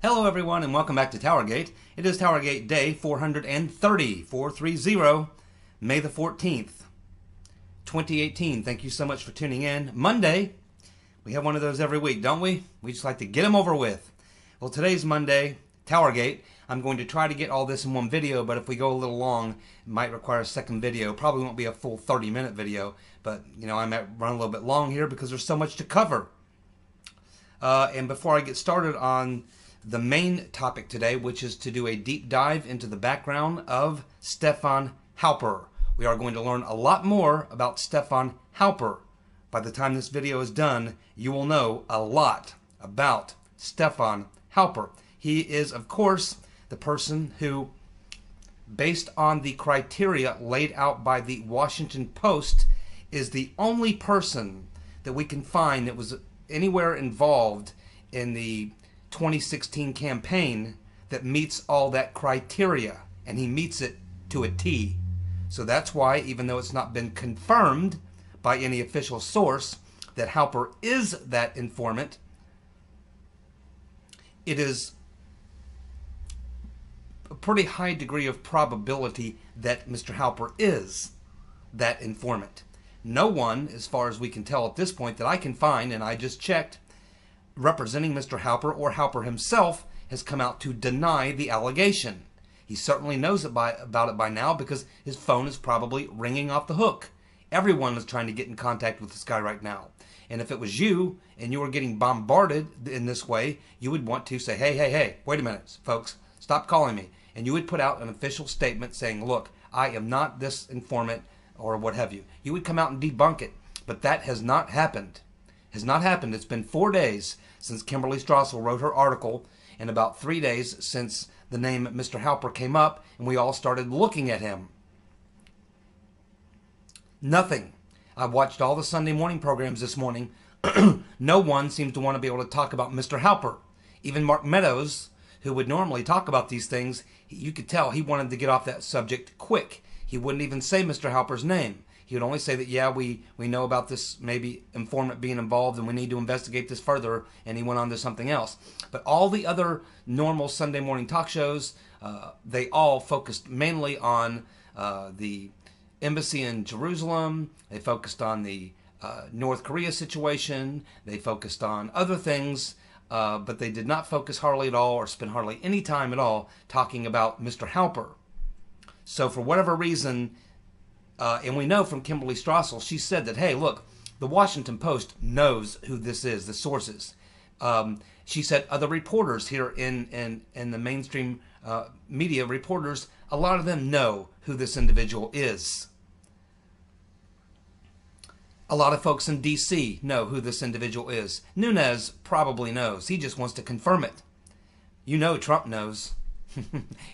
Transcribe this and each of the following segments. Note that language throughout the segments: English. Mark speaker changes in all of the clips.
Speaker 1: Hello everyone and welcome back to TowerGate. It is TowerGate day 430, May the 14th, 2018. Thank you so much for tuning in. Monday, we have one of those every week, don't we? We just like to get them over with. Well, today's Monday, TowerGate. I'm going to try to get all this in one video, but if we go a little long, it might require a second video. Probably won't be a full 30-minute video, but you know, I might run a little bit long here because there's so much to cover. And before I get started on the main topic today, which is to do a deep dive into the background of Stefan Halper. We are going to learn a lot more about Stefan Halper. By the time this video is done, you will know a lot about Stefan Halper. He is, of course, the person who, based on the criteria laid out by the Washington Post, is the only person that we can find that was anywhere involved in the 2016 campaign that meets all that criteria, and he meets it to a T. So that's why, even though it's not been confirmed by any official source that Halper is that informant, it is a pretty high degree of probability that Mr. Halper is that informant. No one, as far as we can tell at this point that I can find, and I just checked, representing Mr. Halper or Halper himself has come out to deny the allegation. He certainly knows about it by now because his phone is probably ringing off the hook. Everyone is trying to get in contact with this guy right now. And if it was you and you were getting bombarded in this way, you would want to say, hey, wait a minute, folks, stop calling me. And you would put out an official statement saying, look, I am not this informant or what have you. You would come out and debunk it. But that has not happened. Has not happened. It's been 4 days since Kimberly Strassel wrote her article, and about 3 days since the name Mr. Halper came up, and we all started looking at him. Nothing. I watched all the Sunday morning programs this morning. No one seems to want to be able to talk about Mr. Halper. Even Mark Meadows, who would normally talk about these things, you could tell he wanted to get off that subject quick. He wouldn't even say Mr. Halper's name. He would only say that, yeah, we know about this maybe informant being involved and we need to investigate this further, and he went on to something else. But all the other normal Sunday morning talk shows, they all focused mainly on the embassy in Jerusalem. They focused on the North Korea situation. They focused on other things, but they did not focus hardly at all or spend hardly any time at all talking about Mr. Halper. So for whatever reason, and we know from Kimberly Strassel, she said that, hey, look, the Washington Post knows who this is, the sources. She said other reporters here in the mainstream media, reporters, a lot of them know who this individual is. A lot of folks in D.C. know who this individual is. Nunes probably knows. He just wants to confirm it. You know Trump knows.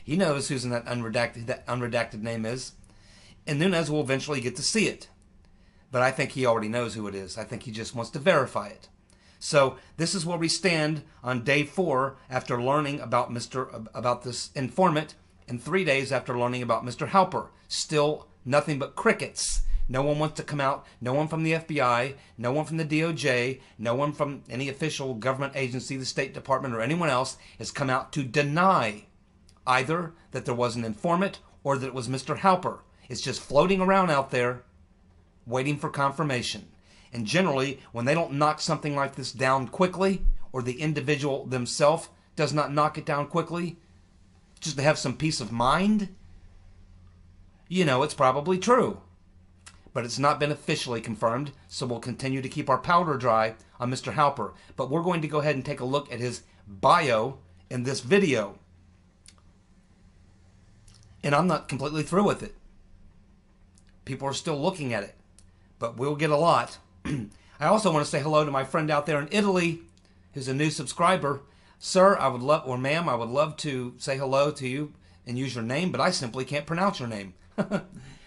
Speaker 1: He knows who's in that unredacted name is. And Nunes will eventually get to see it. But I think he already knows who it is. I think he just wants to verify it. So this is where we stand on day 4 after learning about this informant, and 3 days after learning about Mr. Halper. Still nothing but crickets. No one wants to come out. No one from the FBI. No one from the DOJ. No one from any official government agency, the State Department, or anyone else has come out to deny either that there was an informant or that it was Mr. Halper. It's just floating around out there, waiting for confirmation. And generally, when they don't knock something like this down quickly, or the individual themselves does not knock it down quickly, just to have some peace of mind, you know it's probably true. But it's not been officially confirmed, so we'll continue to keep our powder dry on Mr. Halper. But we're going to go ahead and take a look at his bio in this video. And I'm not completely through with it. People are still looking at it, but we'll get a lot. I also want to say hello to my friend out there in Italy who's a new subscriber. Sir, I would love, or ma'am, I would love to say hello to you and use your name, but I simply can't pronounce your name.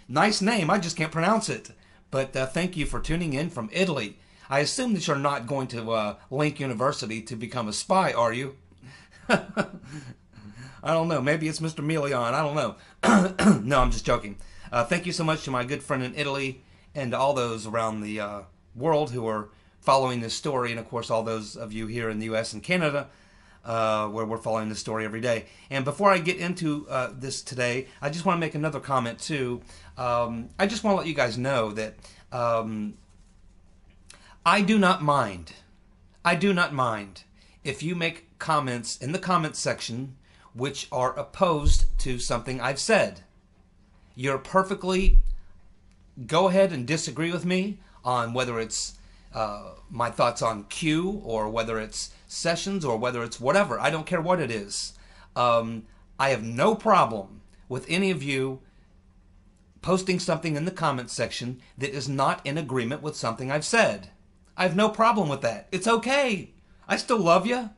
Speaker 1: Nice name, I just can't pronounce it. But thank you for tuning in from Italy. I assume that you're not going to Link University to become a spy, are you? I don't know. Maybe it's Mr. Milian. I don't know. No, I'm just joking. Thank you so much to my good friend in Italy and all those around the world who are following this story, and of course all those of you here in the U.S. and Canada. where we're following the story every day. And before I get into this today, I just want to make another comment too. I just want to let you guys know that I do not mind. I do not mind if you make comments in the comments section which are opposed to something I've said. You're perfectly, go ahead and disagree with me on whether it's my thoughts on Q, or whether it's Sessions, or whether it's whatever. I don't care what it is. I have no problem with any of you posting something in the comments section that is not in agreement with something I've said. I have no problem with that. It's okay. I still love you.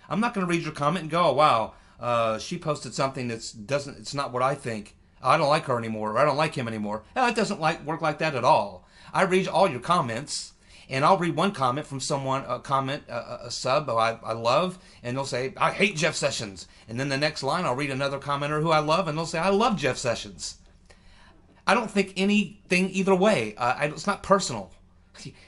Speaker 1: I'm not going to read your comment and go, oh, wow, she posted something it's not what I think. I don't like her anymore, or I don't like him anymore. No, it doesn't work like that at all. I read all your comments, and I'll read one comment from someone, a sub who I love, and they'll say, I hate Jeff Sessions. And then the next line, I'll read another commenter who I love, and they'll say, I love Jeff Sessions. I don't think anything either way. It's not personal.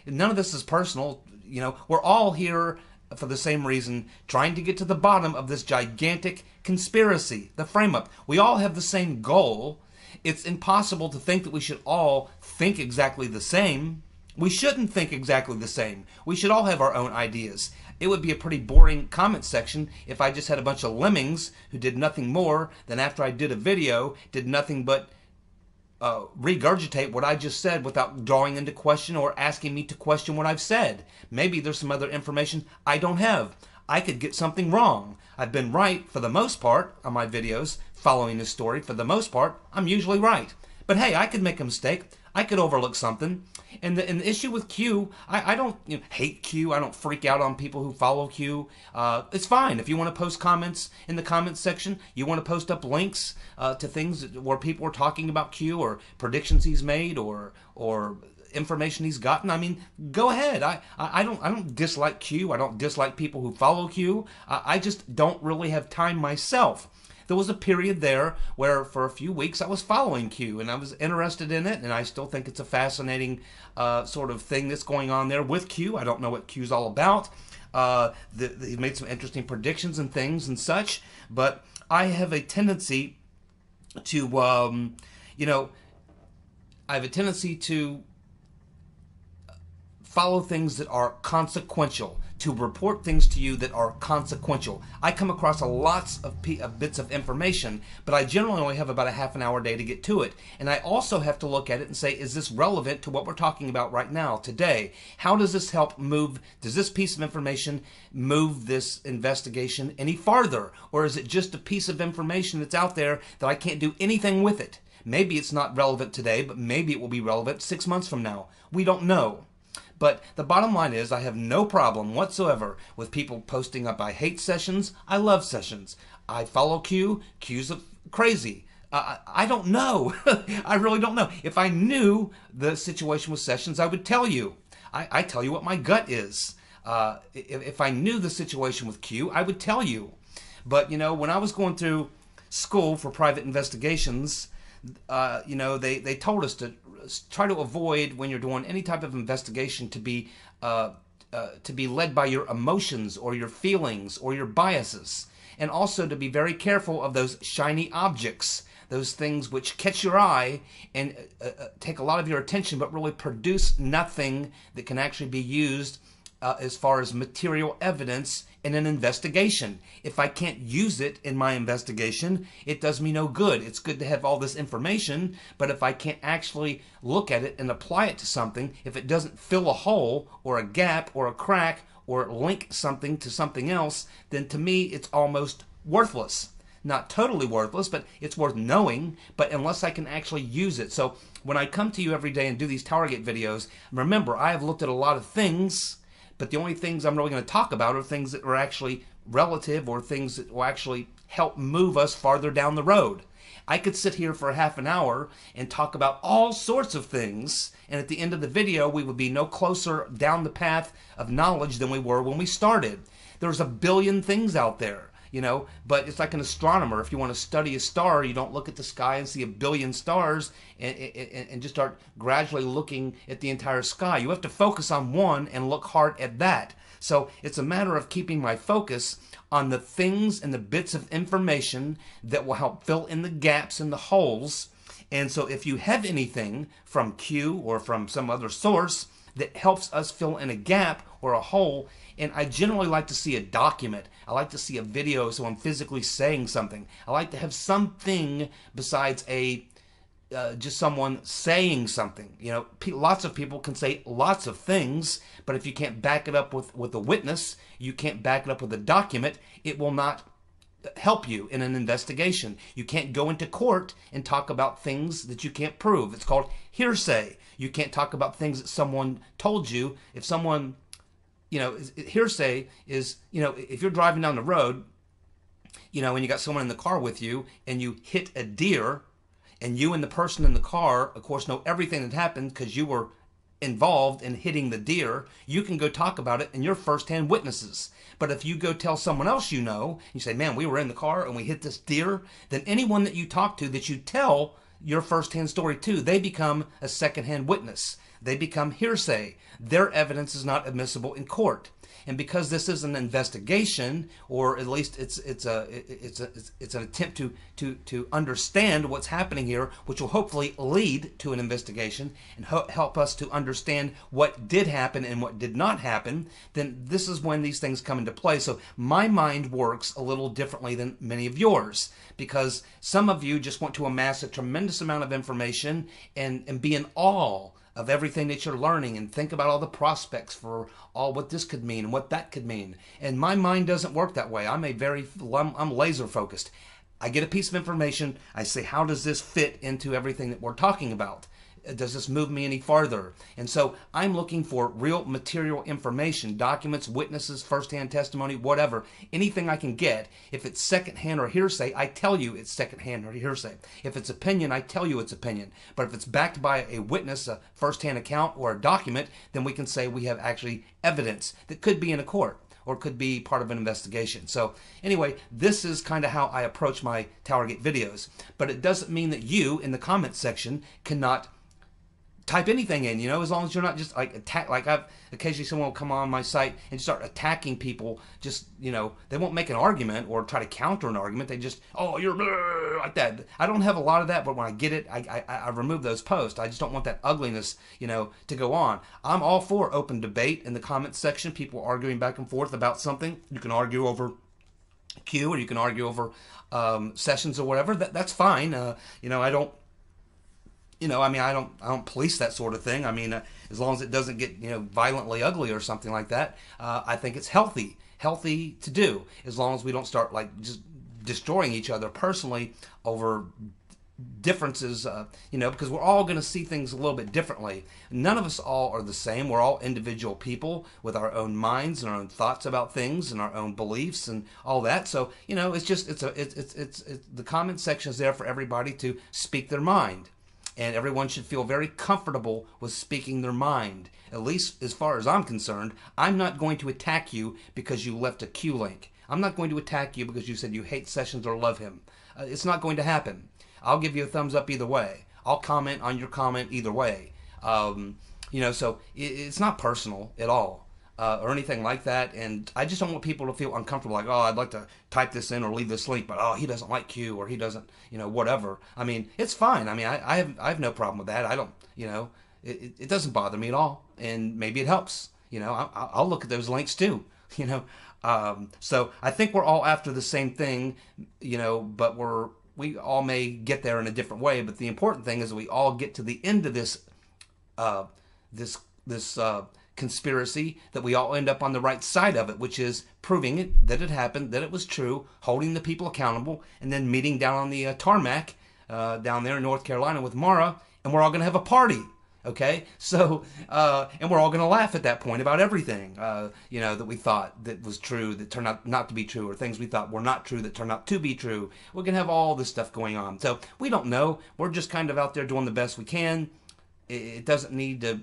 Speaker 1: None of this is personal. You know, we're all here for the same reason, trying to get to the bottom of this gigantic conspiracy, the frame-up. We all have the same goal. It's impossible to think that we should all think exactly the same. We shouldn't think exactly the same. We should all have our own ideas. It would be a pretty boring comment section if I just had a bunch of lemmings who did nothing more than, after I did a video, did nothing but regurgitate what I just said without drawing into question or asking me to question what I've said. Maybe there's some other information I don't have. I could get something wrong. I've been right for the most part on my videos following this story. For the most part, I'm usually right. But hey, I could make a mistake. I could overlook something. And the issue with Q, I don't hate Q. I don't freak out on people who follow Q. It's fine. If you want to post comments in the comments section, you want to post up links to things where people are talking about Q, or predictions he's made, or information he's gotten. I mean, go ahead. I don't dislike Q. I don't dislike people who follow Q. I just don't really have time myself. There was a period there where for a few weeks I was following Q, and I was interested in it, and I still think it's a fascinating sort of thing that's going on there with Q. I don't know what Q's all about. He made some interesting predictions and things and such, but I have a tendency to, I have a tendency to follow things that are consequential, to report things to you that are consequential. I come across lots of bits of information, but I generally only have about a half an hour a day to get to it. And I also have to look at it and say, is this relevant to what we're talking about right now, today? How does this help move, does this piece of information move this investigation any farther? Or is it just a piece of information that's out there that I can't do anything with it? Maybe it's not relevant today, but maybe it will be relevant 6 months from now. We don't know. But the bottom line is, I have no problem whatsoever with people posting up, I hate Sessions, I love Sessions. I follow Q, Q's crazy. I don't know. I really don't know. If I knew the situation with Sessions, I would tell you. I tell you what my gut is. If I knew the situation with Q, I would tell you. But, when I was going through school for private investigations, they told us to try to avoid, when you're doing any type of investigation, to be led by your emotions or your feelings or your biases, and also to be very careful of those shiny objects, those things which catch your eye and take a lot of your attention but really produce nothing that can actually be used as far as material evidence in an investigation. If I can't use it in my investigation, it does me no good. It's good to have all this information, but if I can't actually look at it and apply it to something, if it doesn't fill a hole or a gap or a crack or link something to something else, then to me it's almost worthless. Not totally worthless, but it's worth knowing, but unless I can actually use it. So when I come to you every day and do these TowerGate videos, remember, I have looked at a lot of things, but the only things I'm really going to talk about are things that are actually relative, or things that will actually help move us farther down the road. I could sit here for a half an hour and talk about all sorts of things, and at the end of the video we would be no closer down the path of knowledge than we were when we started. There's a billion things out there, but it's like an astronomer. If you want to study a star, you don't look at the sky and see a billion stars and just start gradually looking at the entire sky. You have to focus on one and look hard at that. So it's a matter of keeping my focus on the things and the bits of information that will help fill in the gaps and the holes. And so if you have anything from Q or from some other source that helps us fill in a gap or a hole, and I generally like to see a document. I like to see a video so I'm physically saying something. I like to have something besides just someone saying something. You know, lots of people can say lots of things, but if you can't back it up with a witness, you can't back it up with a document, it will not help you in an investigation. You can't go into court and talk about things that you can't prove. It's called hearsay. You can't talk about things that someone told you. If someone, hearsay is, if you're driving down the road, and you got someone in the car with you and you hit a deer, and you and the person in the car, of course, know everything that happened because you were involved in hitting the deer, you can go talk about it and you're first-hand witnesses. But if you go tell someone else you say, man, we were in the car and we hit this deer, then anyone that you talk to that you tell your first-hand story to, they become a second-hand witness. They become hearsay. Their evidence is not admissible in court. And because this is an investigation, or at least it's an attempt to understand what's happening here, which will hopefully lead to an investigation and help us to understand what did happen and what did not happen, then this is when these things come into play. So my mind works a little differently than many of yours, because some of you just want to amass a tremendous amount of information and be in awe of everything that you're learning and think about all the prospects for all what this could mean and what that could mean. And my mind doesn't work that way. I'm laser focused. I get a piece of information. I say, how does this fit into everything that we're talking about? Does this move me any farther? And so I'm looking for real material information, documents, witnesses, first-hand testimony, whatever, anything I can get. If it's second-hand or hearsay, I tell you it's second-hand or hearsay. If it's opinion, I tell you it's opinion. But if it's backed by a witness, a first-hand account, or a document, then we can say we have actually evidence that could be in a court or could be part of an investigation. So anyway, this is kind of how I approach my TowerGate videos. But it doesn't mean that you, in the comments section, cannot type anything in, as long as you're not just I've occasionally someone will come on my site and start attacking people. Just, they won't make an argument or try to counter an argument. They just, oh, you're like that. I don't have a lot of that, but when I get it, I remove those posts. I just don't want that ugliness, to go on. I'm all for open debate in the comments section, people arguing back and forth about something. You can argue over Q, or you can argue over sessions or whatever. That's fine. I don't. I don't police that sort of thing. As long as it doesn't get, violently ugly or something like that, I think it's healthy to do, as long as we don't start just destroying each other personally over differences, because we're all going to see things a little bit differently. None of us all are the same. We're all individual people with our own minds and our own thoughts about things and our own beliefs and all that. So, it's the comment section is there for everybody to speak their mind. And everyone should feel very comfortable with speaking their mind. At least as far as I'm concerned, I'm not going to attack you because you left a Q link. I'm not going to attack you because you said you hate Sessions or love him. It's not going to happen. I'll give you a thumbs up either way. I'll comment on your comment either way. So it's not personal at all. Or anything like that, and I just don't want people to feel uncomfortable, like, oh, I'd like to type this in or leave this link, but oh, he doesn't like Q, or he doesn't, whatever. It's fine. I have no problem with that. I don't, it doesn't bother me at all, and maybe it helps. I'll look at those links too. So I think we're all after the same thing, but we all may get there in a different way. But the important thing is we all get to the end of this conspiracy, that we all end up on the right side of it, which is proving it, that it happened, that it was true, holding the people accountable, and then meeting down on the tarmac down there in North Carolina with Mara, and we're all going to have a party. Okay, so and we're all going to laugh at that point about everything, that we thought that was true that turned out not to be true, or things we thought were not true that turned out to be true. We're going to have all this stuff going on. So we don't know. We're just kind of out there doing the best we can. It doesn't need to,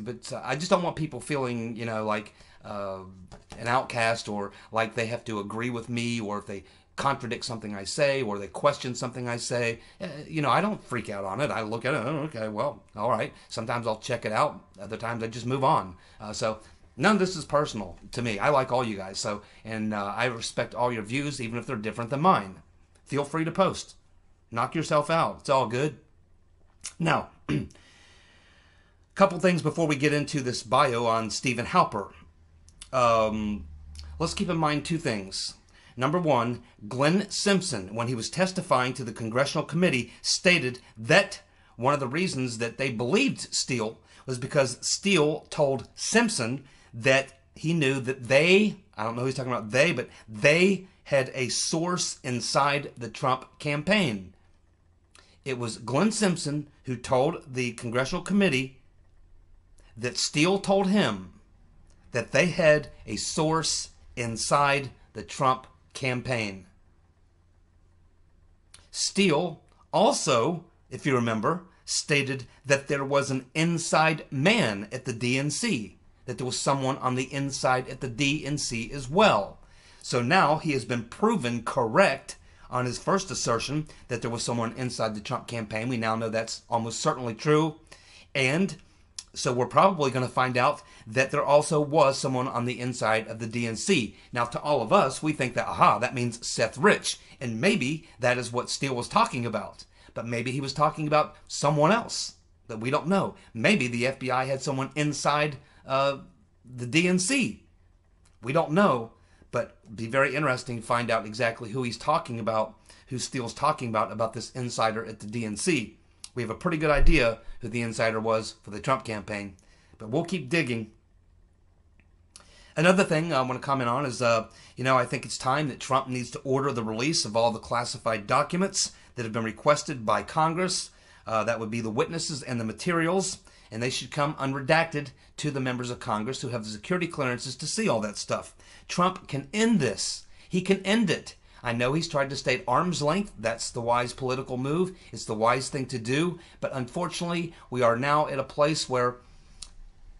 Speaker 1: but I just don't want people feeling, like an outcast, or like they have to agree with me, or if they contradict something I say, or they question something I say. I don't freak out on it. I look at it, oh, okay, well, all right. Sometimes I'll check it out. Other times I just move on. So None of this is personal to me. I like all you guys, so and I respect all your views, even if they're different than mine. Feel free to post. Knock yourself out. It's all good. Now, a couple things before we get into this bio on Stephen Halper. Let's keep in mind two things. Number one, Glenn Simpson, when he was testifying to the Congressional Committee, stated that one of the reasons that they believed Steele was because Steele told Simpson that he knew that they, I don't know who he's talking about they, but they had a source inside the Trump campaign. It was Glenn Simpson who told the Congressional Committee that Steele told him that they had a source inside the Trump campaign. Steele also, if you remember, stated that there was an inside man at the DNC, that there was someone on the inside at the DNC as well. So now he has been proven correct on his first assertion that there was someone inside the Trump campaign. We now know that's almost certainly true. And so we're probably going to find out that there also was someone on the inside of the DNC. Now, to all of us, we think that, aha, that means Seth Rich. And maybe that is what Steele was talking about. But maybe he was talking about someone else that we don't know. Maybe the FBI had someone inside the DNC. We don't know, but it'd be very interesting to find out exactly who he's talking about, who Steele's talking about this insider at the DNC. We have a pretty good idea who the insider was for the Trump campaign, but we'll keep digging. Another thing I want to comment on is, I think it's time that Trump needs to order the release of all the classified documents that have been requested by Congress. That would be the witnesses and the materials, and they should come unredacted to the members of Congress who have the security clearances to see all that stuff. Trump can end this. He can end it. I know he's tried to stay at arm's length. That's the wise political move. It's the wise thing to do. But unfortunately, we are now at a place where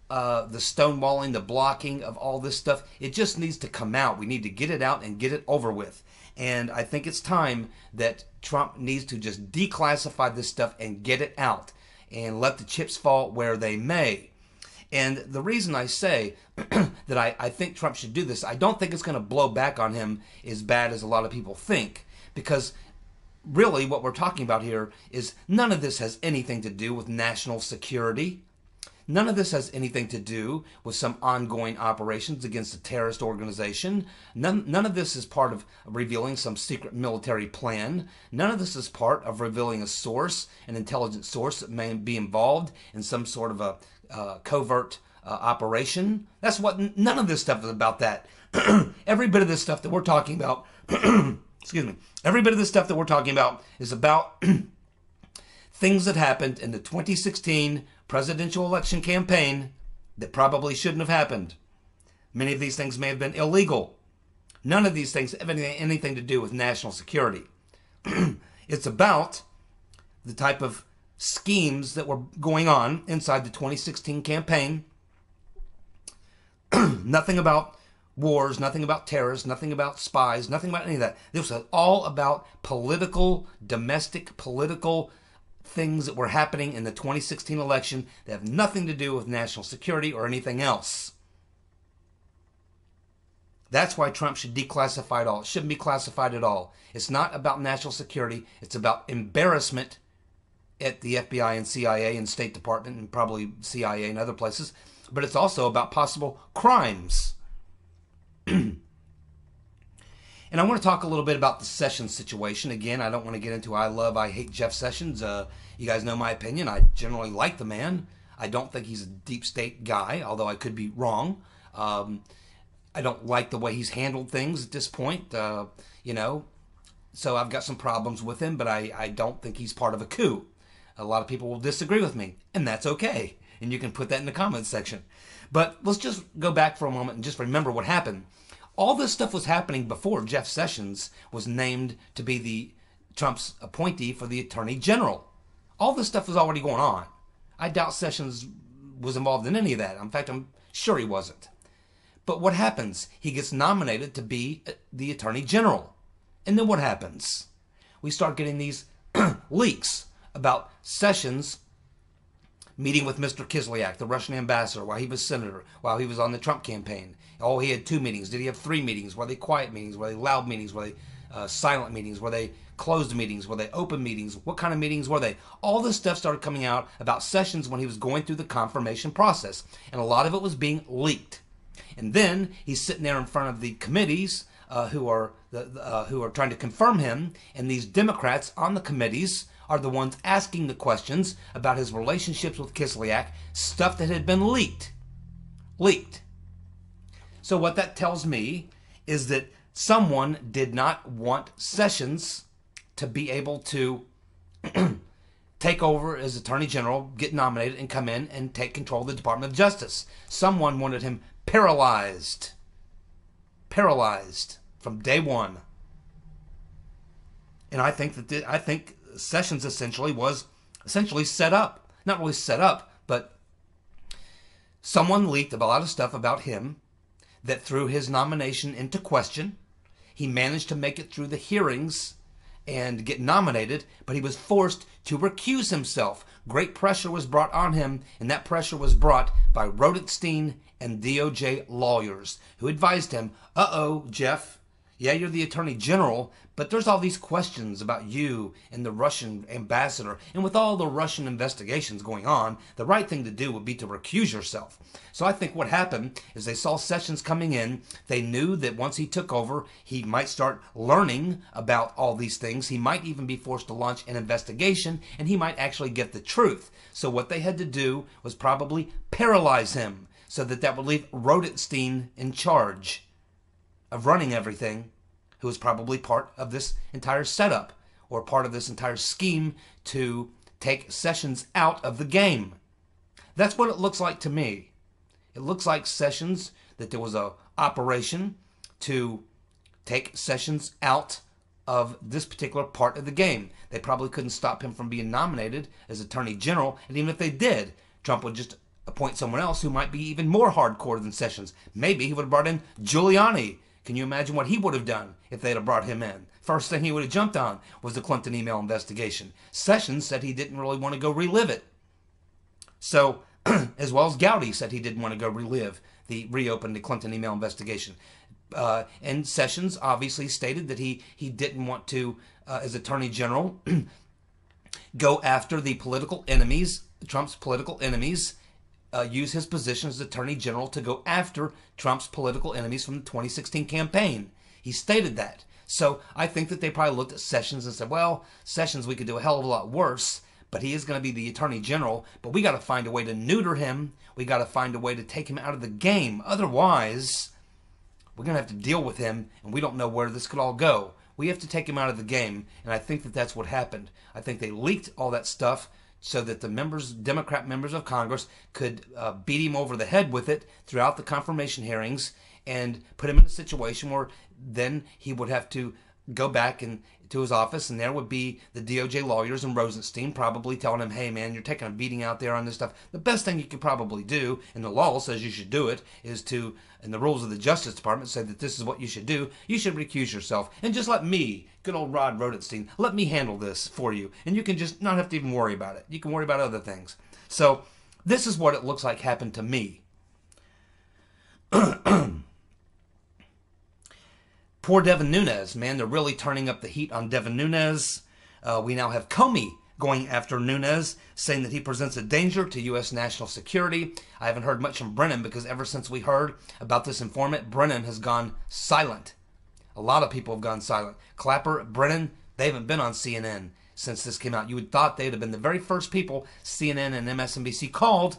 Speaker 1: the stonewalling, the blocking of all this stuff, it just needs to come out. We need to get it out and get it over with. And I think it's time that Trump needs to just declassify this stuff and get it out and let the chips fall where they may. And the reason I say that I think Trump should do this, I don't think it's going to blow back on him as bad as a lot of people think. Because really what we're talking about here is none of this has anything to do with national security. None of this has anything to do with some ongoing operations against a terrorist organization. None of this is part of revealing some secret military plan. None of this is part of revealing a source, an intelligence source that may be involved in some sort of a covert operation. That's what none of this stuff is about. That every bit of this stuff that we're talking about excuse me, every bit of this stuff that we're talking about is about things that happened in the 2016 presidential election campaign that probably shouldn't have happened. Many of these things may have been illegal. None of these things have anything to do with national security. It's about the type of schemes that were going on inside the 2016 campaign. Nothing about wars, nothing about terrorists, nothing about spies, nothing about any of that. This was all about domestic political things that were happening in the 2016 election that have nothing to do with national security or anything else. That's why Trump should declassify it all. It shouldn't be classified at all. It's not about national security. It's about embarrassment at the FBI and CIA and State Department and probably CIA and other places. But it's also about possible crimes. And I want to talk a little bit about the Sessions situation. Again, I don't want to get into I hate Jeff Sessions. You guys know my opinion. I generally like the man. I don't think he's a deep state guy, although I could be wrong. I don't like the way he's handled things at this point, so I've got some problems with him, but I don't think he's part of a coup. A lot of people will disagree with me, and that's okay. And you can put that in the comments section. But let's just go back for a moment and just remember what happened. All this stuff was happening before Jeff Sessions was named to be the Trump's appointee for the Attorney General. All this stuff was already going on. I doubt Sessions was involved in any of that. In fact, I'm sure he wasn't. But what happens? He gets nominated to be the Attorney General. And then what happens? We start getting these leaks about Sessions meeting with Mr. Kislyak, the Russian ambassador, while he was senator, while he was on the Trump campaign. Oh, he had 2 meetings. Did he have 3 meetings? Were they quiet meetings? Were they loud meetings? Were they silent meetings? Were they closed meetings? Were they open meetings? What kind of meetings were they? All this stuff started coming out about Sessions when he was going through the confirmation process, and a lot of it was being leaked. And then he's sitting there in front of the committees who are trying to confirm him, and these Democrats on the committees are the ones asking the questions about his relationships with Kislyak, stuff that had been leaked. So what that tells me is that someone did not want Sessions to be able to take over as Attorney General, get nominated, and come in and take control of the Department of Justice. Someone wanted him paralyzed from day one. And I think Sessions was essentially set up. Not really set up, but someone leaked a lot of stuff about him that threw his nomination into question. He managed to make it through the hearings and get nominated, but he was forced to recuse himself. Great pressure was brought on him, and that pressure was brought by Rodenstein and DOJ lawyers who advised him, uh-oh, Jeff, yeah, you're the Attorney General, but there's all these questions about you and the Russian ambassador. And with all the Russian investigations going on, the right thing to do would be to recuse yourself. So I think what happened is they saw Sessions coming in. They knew that once he took over, he might start learning about all these things. He might even be forced to launch an investigation, and he might actually get the truth. So what they had to do was probably paralyze him so that would leave Rodenstein in charge of running everything, who was probably part of this entire setup or part of this entire scheme to take Sessions out of the game. That's what it looks like to me. It looks like Sessions, that there was a operation to take Sessions out of this particular part of the game. They probably couldn't stop him from being nominated as Attorney General, and even if they did, Trump would just appoint someone else who might be even more hardcore than Sessions. Maybe he would have brought in Giuliani. Can you imagine what he would have done if they'd have brought him in? First thing he would have jumped on was the Clinton email investigation. Sessions said he didn't really want to go relive it. So, as well as Gowdy said he didn't want to go reopen the Clinton email investigation. And Sessions obviously stated that he didn't want to, as Attorney General, go after the political enemies, Trump's political enemies, use his position as Attorney General to go after Trump's political enemies from the 2016 campaign. He stated that. So I think that they probably looked at Sessions and said, well, Sessions, we could do a hell of a lot worse, but he is going to be the Attorney General, but we got to find a way to neuter him. We got to find a way to take him out of the game. Otherwise, we're going to have to deal with him, and we don't know where this could all go. We have to take him out of the game, and I think that that's what happened. I think they leaked all that stuff so that the Democrat members of Congress could beat him over the head with it throughout the confirmation hearings and put him in a situation where then he would have to go back to his office, and there would be the DOJ lawyers and Rosenstein probably telling him, hey man, you're taking a beating out there on this stuff. The best thing you could probably do, and the law says you should do it, is to, and the rules of the Justice Department say that this is what you should do, you should recuse yourself, and just let me, good old Rod Rodenstein, let me handle this for you, and you can just not have to even worry about it. You can worry about other things. So, this is what it looks like happened to me. Poor Devin Nunes, man. They're really turning up the heat on Devin Nunes. We now have Comey going after Nunes, saying that he presents a danger to U.S. national security. I haven't heard much from Brennan because ever since we heard about this informant, Brennan has gone silent. A lot of people have gone silent. Clapper, Brennan, they haven't been on CNN since this came out. You would thought they'd have been the very first people CNN and MSNBC called.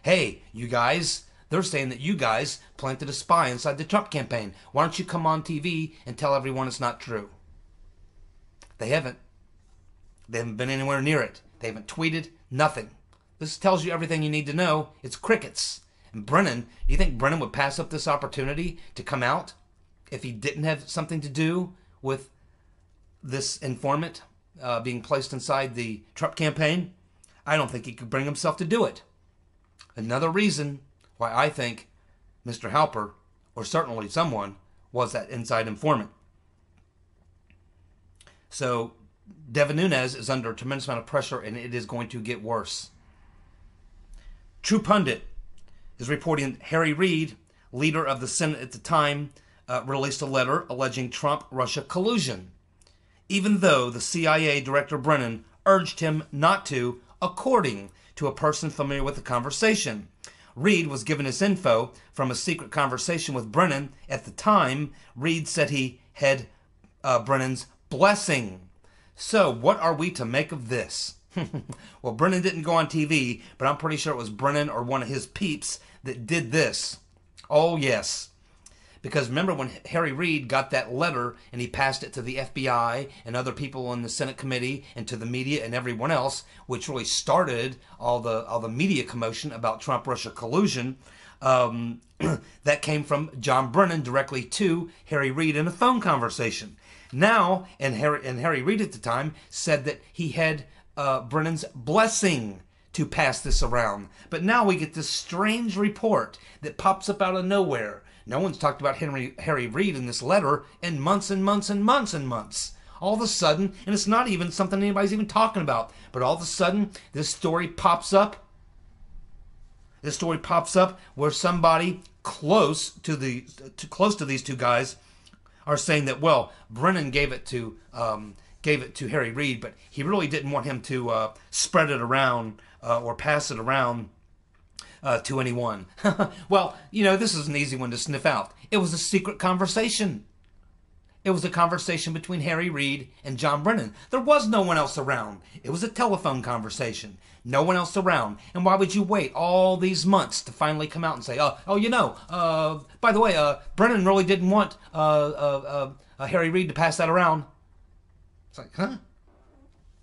Speaker 1: Hey, you guys, they're saying that you guys planted a spy inside the Trump campaign. Why don't you come on TV and tell everyone it's not true? They haven't. They haven't been anywhere near it. They haven't tweeted, nothing. This tells you everything you need to know. It's crickets. And Brennan, do you think Brennan would pass up this opportunity to come out if he didn't have something to do with this informant being placed inside the Trump campaign? I don't think he could bring himself to do it. Another reason why I think Mr. Halper, or certainly someone, was that inside informant. So Devin Nunes is under a tremendous amount of pressure, and it is going to get worse. True Pundit is reporting that Harry Reid, leader of the Senate at the time, released a letter alleging Trump-Russia collusion, even though the CIA Director Brennan urged him not to, according to a person familiar with the conversation. Reid was given this info from a secret conversation with Brennan. At the time, Reid said he had Brennan's blessing. So, what are we to make of this? Well, Brennan didn't go on TV, but I'm pretty sure it was Brennan or one of his peeps that did this. Oh, yes. Because remember when Harry Reid got that letter and he passed it to the FBI and other people in the Senate committee and to the media and everyone else, which really started all the media commotion about Trump-Russia collusion, that came from John Brennan directly to Harry Reid in a phone conversation. Now, and Harry Reid at the time said that he had Brennan's blessing to pass this around. But now we get this strange report that pops up out of nowhere. No one's talked about Harry Reid in this letter in months and months and months and months. All of a sudden, and it's not even something anybody's even talking about, but all of a sudden, this story pops up. This story pops up where somebody close to these two guys are saying that, well, Brennan gave it to Harry Reid, but he really didn't want him to spread it around or pass it around to anyone. Well, you know, this is an easy one to sniff out. It was a secret conversation. It was a conversation between Harry Reid and John Brennan. There was no one else around. It was a telephone conversation. No one else around. And why would you wait all these months to finally come out and say, by the way, Brennan really didn't want Harry Reid to pass that around? It's like, huh?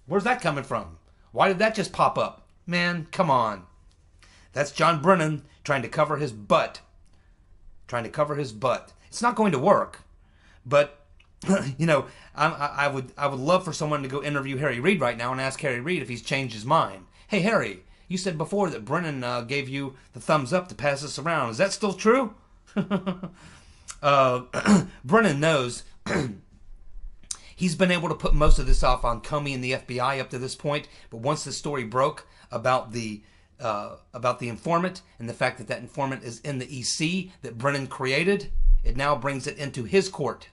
Speaker 1: Where's that coming from? Why did that just pop up? Man, come on. That's John Brennan trying to cover his butt. Trying to cover his butt. It's not going to work. But, you know, I would love for someone to go interview Harry Reid right now and ask Harry Reid if he's changed his mind. Hey, Harry, you said before that Brennan gave you the thumbs up to pass this around. Is that still true? Brennan knows he's been able to put most of this off on Comey and the FBI up to this point. But once the story broke about the informant and the fact that informant is in the EC that Brennan created, it now brings it into his court.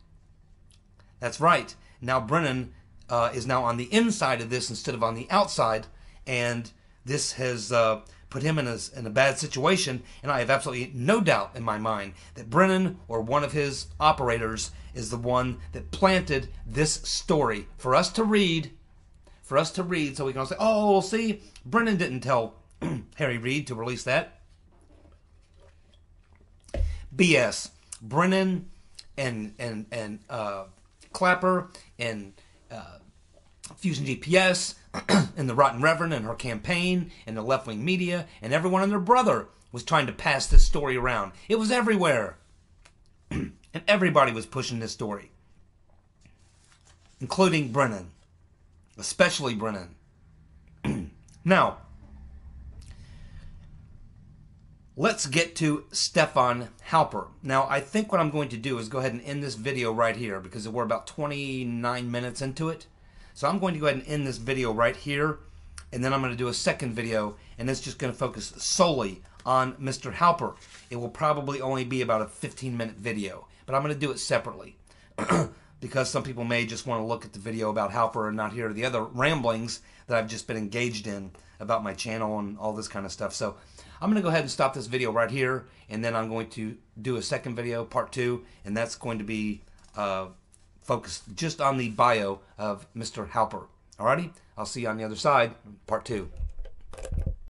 Speaker 1: That's right. Now Brennan is now on the inside of this instead of on the outside, and this has put him in a bad situation, and I have absolutely no doubt in my mind that Brennan or one of his operators is the one that planted this story for us to read, so we can say, oh, see, Brennan didn't tell Harry Reid to release that. BS. Brennan and Clapper and Fusion GPS and the Rotten Reverend and her campaign and the left-wing media and everyone and their brother was trying to pass this story around. It was everywhere. And everybody was pushing this story. Including Brennan. Especially Brennan. Now, let's get to Stefan Halper. Now, I think what I'm going to do is go ahead and end this video right here because we're about 29 minutes into it. So I'm going to go ahead and end this video right here, and then I'm going to do a second video, and it's just going to focus solely on Mr. Halper. It will probably only be about a 15-minute video, but I'm going to do it separately because some people may just want to look at the video about Halper and not hear the other ramblings that I've just been engaged in about my channel and all this kind of stuff. So I'm going to go ahead and stop this video right here, and then I'm going to do a second video, part 2, and that's going to be focused just on the bio of Mr. Halper. Alrighty? I'll see you on the other side, part 2.